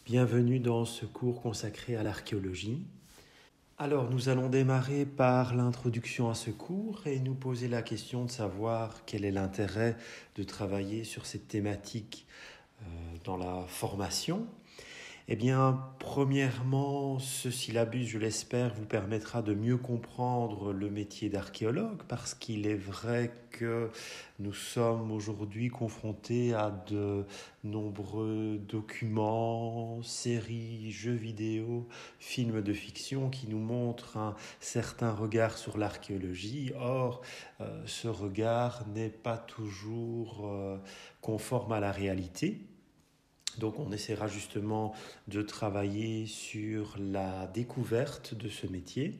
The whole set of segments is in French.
Bienvenue dans ce cours consacré à l'archéologie. Alors, nous allons démarrer par l'introduction à ce cours et nous poser la question de savoir quel est l'intérêt de travailler sur cette thématique dans la formation. Eh bien, premièrement, ce syllabus, je l'espère, vous permettra de mieux comprendre le métier d'archéologue parce qu'il est vrai que nous sommes aujourd'hui confrontés à de nombreux documents, séries, jeux vidéo, films de fiction qui nous montrent un certain regard sur l'archéologie. Or, ce regard n'est pas toujours conforme à la réalité. Donc on essaiera justement de travailler sur la découverte de ce métier.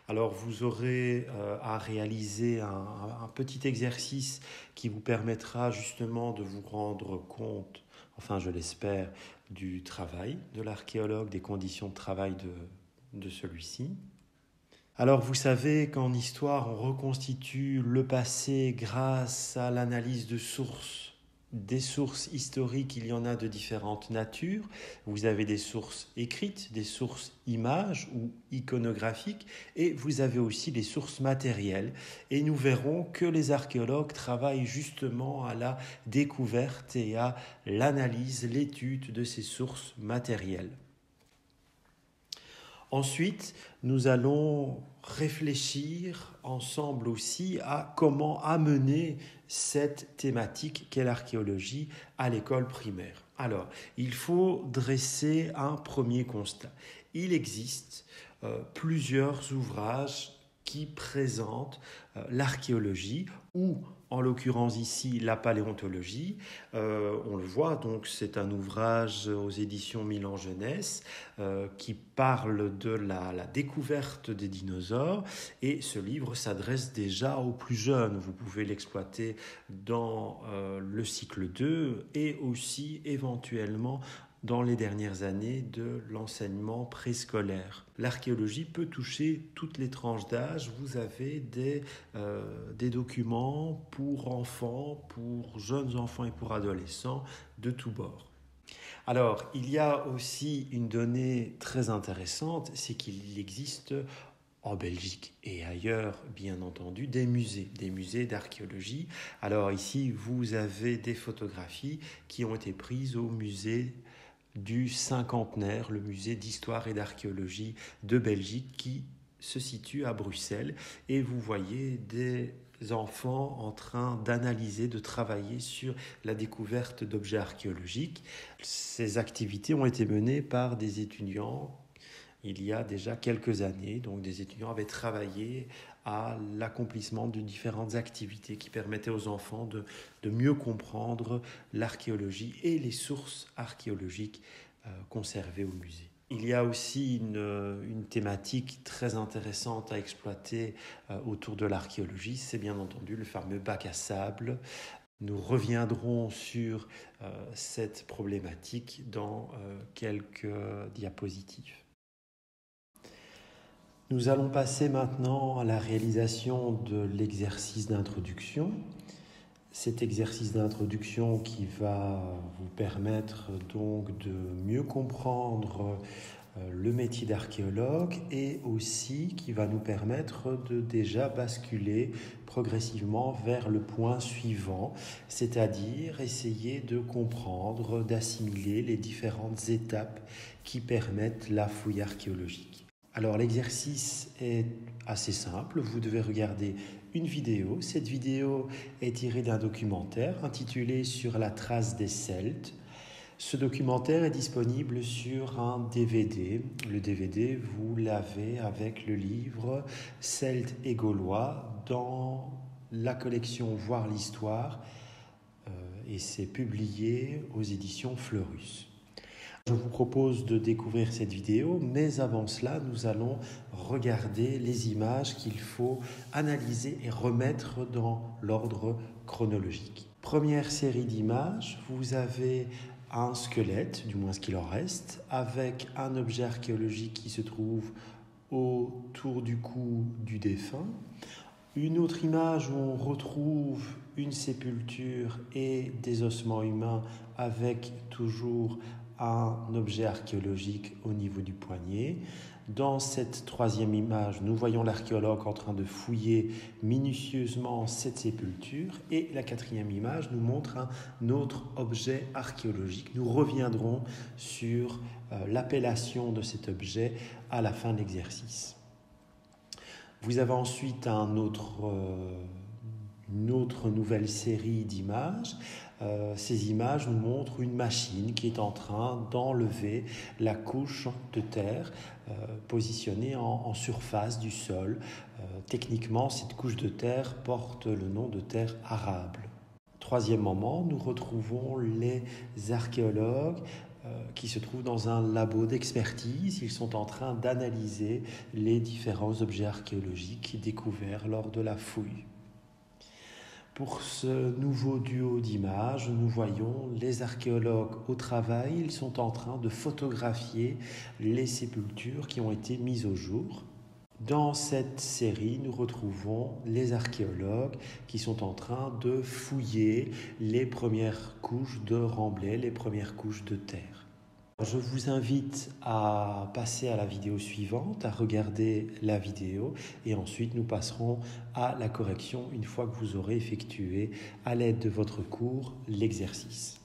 Alors vous aurez à réaliser un petit exercice qui vous permettra justement de vous rendre compte, enfin je l'espère, du travail de l'archéologue, des conditions de travail de celui-ci. Alors vous savez qu'en histoire on reconstitue le passé grâce à l'analyse de sources. Des sources historiques, il y en a de différentes natures. Vous avez des sources écrites, des sources images ou iconographiques, et vous avez aussi des sources matérielles. Et nous verrons que les archéologues travaillent justement à la découverte et à l'analyse, l'étude de ces sources matérielles. Ensuite, nous allons réfléchir ensemble aussi à comment amener cette thématique qu'est l'archéologie à l'école primaire. Alors, il faut dresser un premier constat. Il existe plusieurs ouvrages qui présentent l'archéologie ou en l'occurrence ici la paléontologie. On le voit, donc c'est un ouvrage aux éditions Milan Jeunesse qui parle de la découverte des dinosaures et ce livre s'adresse déjà aux plus jeunes. Vous pouvez l'exploiter dans le cycle 2 et aussi éventuellement dans les dernières années de l'enseignement préscolaire. L'archéologie peut toucher toutes les tranches d'âge. Vous avez des documents pour enfants, pour jeunes enfants et pour adolescents de tous bords. Alors, il y a aussi une donnée très intéressante, c'est qu'il existe en Belgique et ailleurs, bien entendu, des musées d'archéologie. Alors ici, vous avez des photographies qui ont été prises au musée du Cinquantenaire, le musée d'histoire et d'archéologie de Belgique qui se situe à Bruxelles. Et vous voyez des enfants en train d'analyser, de travailler sur la découverte d'objets archéologiques. Ces activités ont été menées par des étudiants il y a déjà quelques années. Donc des étudiants avaient travaillé à l'accomplissement de différentes activités qui permettaient aux enfants de mieux comprendre l'archéologie et les sources archéologiques conservées au musée. Il y a aussi une thématique très intéressante à exploiter autour de l'archéologie, c'est bien entendu le fameux bac à sable. Nous reviendrons sur cette problématique dans quelques diapositives. Nous allons passer maintenant à la réalisation de l'exercice d'introduction. Cet exercice d'introduction qui va vous permettre donc de mieux comprendre le métier d'archéologue et aussi qui va nous permettre de déjà basculer progressivement vers le point suivant, c'est-à-dire essayer de comprendre, d'assimiler les différentes étapes qui permettent la fouille archéologique. Alors l'exercice est assez simple, vous devez regarder une vidéo. Cette vidéo est tirée d'un documentaire intitulé Sur la trace des Celtes. Ce documentaire est disponible sur un DVD. Le DVD, vous l'avez avec le livre Celtes et Gaulois dans la collection Voir l'Histoire et c'est publié aux éditions Fleurus. Je vous propose de découvrir cette vidéo, mais avant cela, nous allons regarder les images qu'il faut analyser et remettre dans l'ordre chronologique. Première série d'images, vous avez un squelette, du moins ce qu'il en reste, avec un objet archéologique qui se trouve autour du cou du défunt. Une autre image où on retrouve une sépulture et des ossements humains avec toujours un objet archéologique au niveau du poignet. Dans cette troisième image, nous voyons l'archéologue en train de fouiller minutieusement cette sépulture. Et la quatrième image nous montre un autre objet archéologique. Nous reviendrons sur l'appellation de cet objet à la fin de l'exercice. Vous avez ensuite une autre nouvelle série d'images. Ces images nous montrent une machine qui est en train d'enlever la couche de terre positionnée en surface du sol. Techniquement, cette couche de terre porte le nom de terre arable. Troisième moment, nous retrouvons les archéologues qui se trouvent dans un labo d'expertise. Ils sont en train d'analyser les différents objets archéologiques découverts lors de la fouille. Pour ce nouveau duo d'images, nous voyons les archéologues au travail. Ils sont en train de photographier les sépultures qui ont été mises au jour. Dans cette série, nous retrouvons les archéologues qui sont en train de fouiller les premières couches de remblai, les premières couches de terre. Je vous invite à passer à la vidéo suivante, à regarder la vidéo et ensuite nous passerons à la correction une fois que vous aurez effectué à l'aide de votre cours l'exercice.